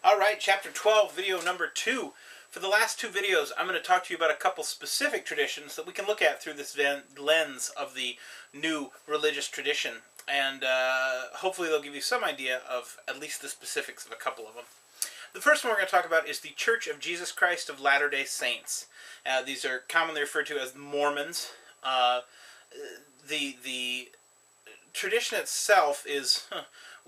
Alright, chapter 12, video number 2. For the last two videos, I'm going to talk to you about a couple specific traditions that we can look at through this lens of the new religious tradition. And hopefully they'll give you some idea of at least the specifics of a couple of them. The first one we're going to talk about is the Church of Jesus Christ of Latter-day Saints. These are commonly referred to as Mormons. The tradition itself is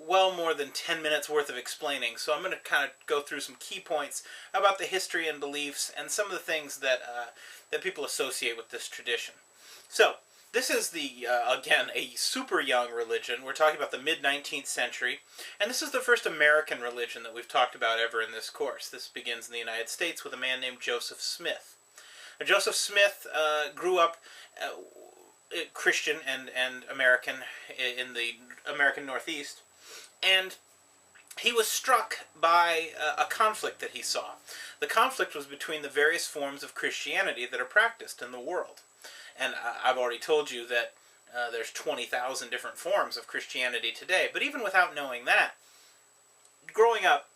well more than 10 minutes worth of explaining, so I'm going to kind of go through some key points about the history and beliefs and some of the things that that people associate with this tradition. So, this is again, a super young religion. We're talking about the mid-19th century, and this is the first American religion that we've talked about ever in this course. This begins in the United States with a man named Joseph Smith. Now, Joseph Smith grew up Christian and American in the American Northeast, and he was struck by a conflict that he saw. The conflict was between the various forms of Christianity that are practiced in the world. And I've already told you that there's 20,000 different forms of Christianity today. But even without knowing that, growing up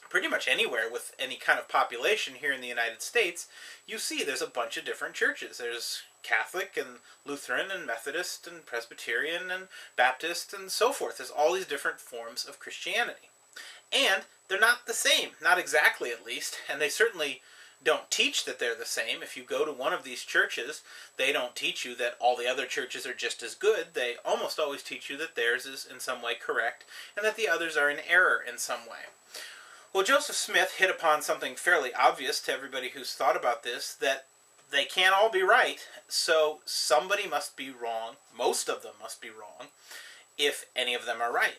pretty much anywhere with any kind of population here in the United States, you see there's a bunch of different churches. There's Catholic and Lutheran and Methodist and Presbyterian and Baptist and so forth. There's all these different forms of Christianity. And they're not the same, not exactly at least, and they certainly don't teach that they're the same. If you go to one of these churches, they don't teach you that all the other churches are just as good. They almost always teach you that theirs is in some way correct and that the others are in error in some way. Well, Joseph Smith hit upon something fairly obvious to everybody who's thought about this, that they can't all be right, so somebody must be wrong, most of them must be wrong, if any of them are right.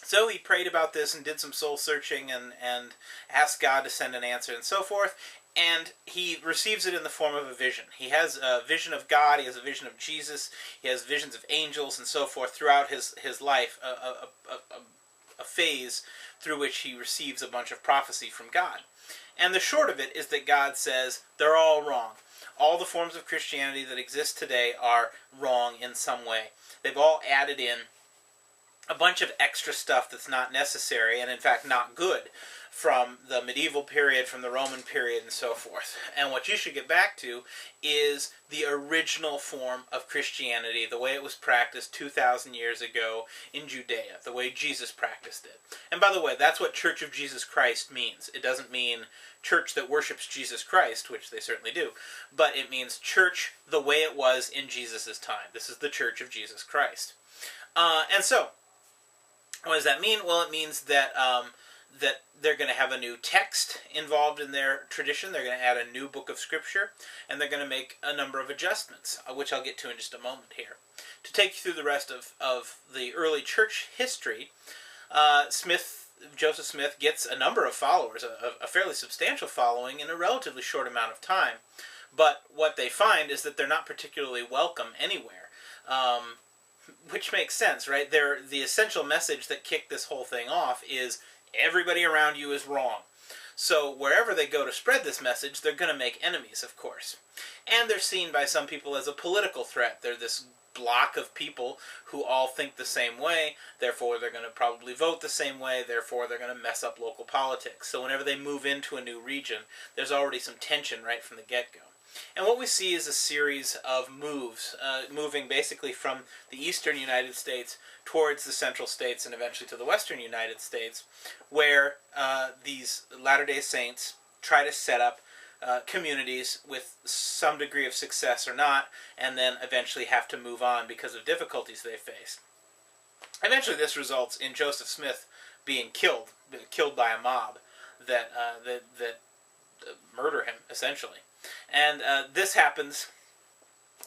So he prayed about this and did some soul searching and asked God to send an answer and so forth, and he receives it in the form of a vision. He has a vision of God, he has a vision of Jesus, he has visions of angels and so forth throughout his life, a phase through which he receives a bunch of prophecy from God. And the short of it is that God says they're all wrong. All the forms of Christianity that exist today are wrong in some way. They've all added in a bunch of extra stuff that's not necessary and in fact not good from the medieval period, from the Roman period, and so forth. And what you should get back to is the original form of Christianity, the way it was practiced 2,000 years ago in Judea, the way Jesus practiced it. And by the way, that's what Church of Jesus Christ means. It doesn't mean church that worships Jesus Christ, which they certainly do, but it means church the way it was in Jesus' time. This is the Church of Jesus Christ. And so, what does that mean? Well, it means that that they're going to have a new text involved in their tradition. They're going to add a new book of Scripture, and they're going to make a number of adjustments, which I'll get to in just a moment here. To take you through the rest of the early church history, Joseph Smith gets a number of followers, a fairly substantial following in a relatively short amount of time. But what they find is that they're not particularly welcome anywhere. Which makes sense, right? The essential message that kicked this whole thing off is everybody around you is wrong. So wherever they go to spread this message, they're going to make enemies, of course. And they're seen by some people as a political threat. They're this block of people who all think the same way, therefore they're going to probably vote the same way, therefore they're going to mess up local politics. So whenever they move into a new region, there's already some tension right from the get-go. And what we see is a series of moves, moving basically from the eastern United States towards the central states and eventually to the western United States, where these Latter-day Saints try to set up communities with some degree of success or not, and then eventually have to move on because of difficulties they face. Eventually this results in Joseph Smith being killed by a mob that murder him, essentially. And this happens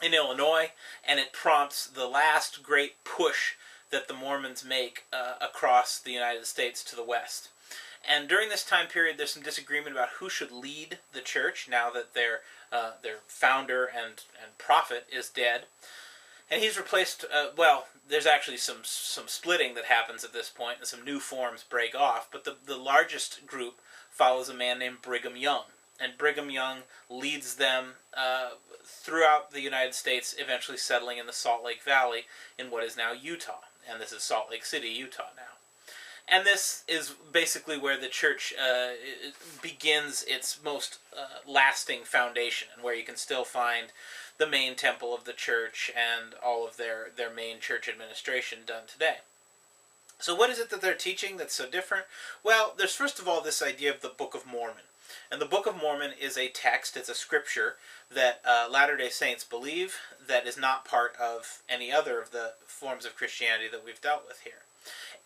in Illinois, and it prompts the last great push that the Mormons make across the United States to the west. And during this time period, there's some disagreement about who should lead the church now that their founder and prophet is dead. And he's replaced, well, there's actually some splitting that happens at this point, and some new forms break off, but the largest group follows a man named Brigham Young. And Brigham Young leads them throughout the United States, eventually settling in the Salt Lake Valley in what is now Utah. And this is Salt Lake City, Utah now. And this is basically where the church begins its most lasting foundation, and where you can still find the main temple of the church and all of their main church administration done today. So what is it that they're teaching that's so different? Well, there's first of all this idea of the Book of Mormon. And the Book of Mormon is a text, it's a scripture that Latter-day Saints believe that is not part of any other of the forms of Christianity that we've dealt with here.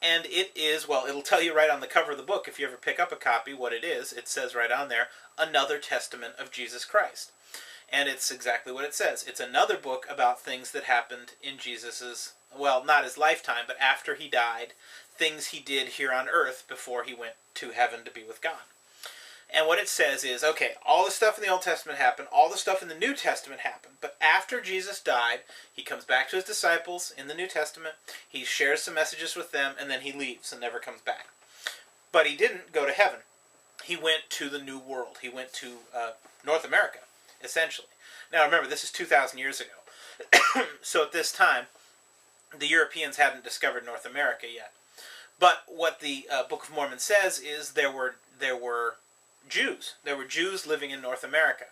And it is, well, it'll tell you right on the cover of the book, if you ever pick up a copy, what it is. It says right on there, Another Testament of Jesus Christ. And it's exactly what it says. It's another book about things that happened in Jesus's, well, not his lifetime, but after he died, things he did here on earth before he went to heaven to be with God. And what it says is, okay, all the stuff in the Old Testament happened, all the stuff in the New Testament happened, but after Jesus died, he comes back to his disciples in the New Testament, he shares some messages with them, and then he leaves and never comes back. But he didn't go to heaven. He went to the New World. He went to North America, essentially. Now remember, this is 2,000 years ago. So at this time, the Europeans hadn't discovered North America yet. But what the Book of Mormon says is there were Jews. There were Jews living in North America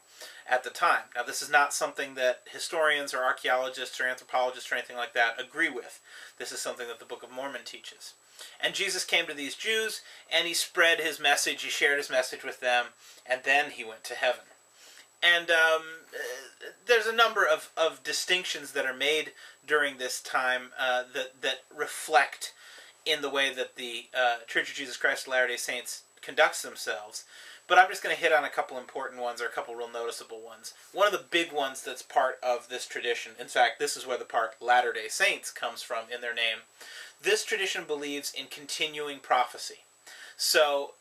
at the time. Now this is not something that historians or archaeologists or anthropologists or anything like that agree with. This is something that the Book of Mormon teaches. And Jesus came to these Jews and he spread his message, he shared his message with them, and then he went to heaven. And there's a number of distinctions that are made during this time that reflect in the way that the Church of Jesus Christ of Latter-day Saints conducts themselves. But I'm just going to hit on a couple important ones, or a couple real noticeable ones. One of the big ones that's part of this tradition, in fact, this is where the part Latter-day Saints comes from in their name. This tradition believes in continuing prophecy. So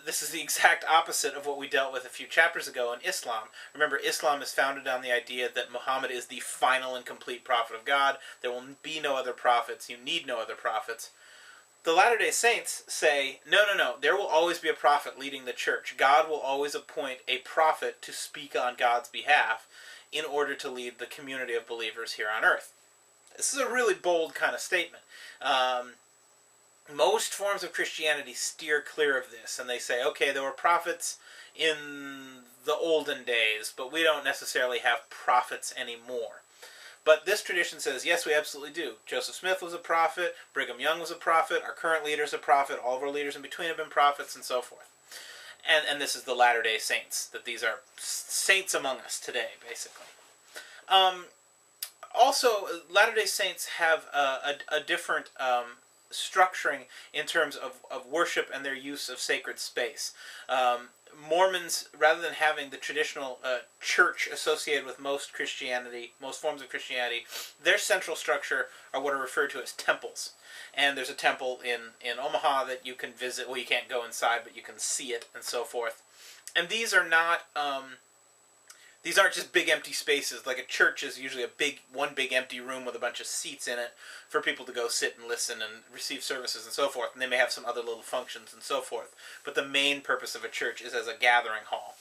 this is the exact opposite of what we dealt with a few chapters ago in Islam. Remember, Islam is founded on the idea that Muhammad is the final and complete prophet of God. There will be no other prophets. You need no other prophets. The Latter-day Saints say, no, there will always be a prophet leading the church. God will always appoint a prophet to speak on God's behalf in order to lead the community of believers here on earth. This is a really bold kind of statement. Most forms of Christianity steer clear of this, and they say, okay, there were prophets in the olden days, but we don't necessarily have prophets anymore. But this tradition says, yes, we absolutely do. Joseph Smith was a prophet, Brigham Young was a prophet, our current leader is a prophet, all of our leaders in between have been prophets, and so forth. And this is the Latter-day Saints, that these are saints among us today, basically. Also, Latter-day Saints have a different structuring in terms of worship and their use of sacred space. Mormons, rather than having the traditional church associated with most Christianity, most forms of Christianity, their central structure are what are referred to as temples. And there's a temple in Omaha that you can visit. Well, you can't go inside, but you can see it, and so forth. And these are not... these aren't just big empty spaces. Like a church is usually one big empty room with a bunch of seats in it for people to go sit and listen and receive services and so forth. And they may have some other little functions and so forth. But the main purpose of a church is as a gathering hall.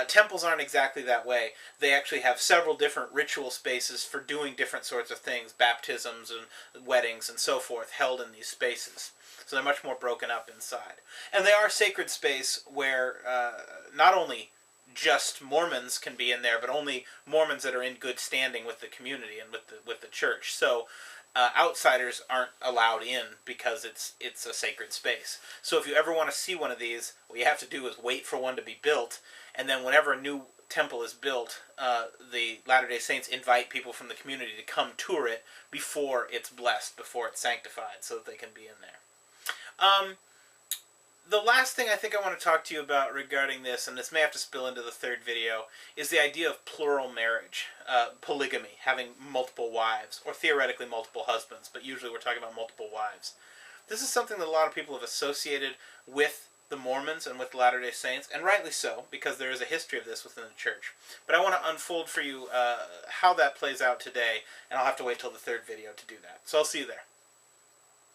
Temples aren't exactly that way. They actually have several different ritual spaces for doing different sorts of things, baptisms and weddings and so forth, held in these spaces. So they're much more broken up inside. And they are sacred space where not only just Mormons can be in there, but only Mormons that are in good standing with the community and with the church. So outsiders aren't allowed in because it's a sacred space. So if you ever want to see one of these, what you have to do is wait for one to be built, and then whenever a new temple is built, the Latter-day Saints invite people from the community to come tour it before it's blessed, before it's sanctified, so that they can be in there. The last thing I think I want to talk to you about regarding this, and this may have to spill into the third video, is the idea of plural marriage, polygamy, having multiple wives, or theoretically multiple husbands, but usually we're talking about multiple wives. This is something that a lot of people have associated with the Mormons and with the Latter-day Saints, and rightly so, because there is a history of this within the church. But I want to unfold for you how that plays out today, and I'll have to wait till the third video to do that. So I'll see you there.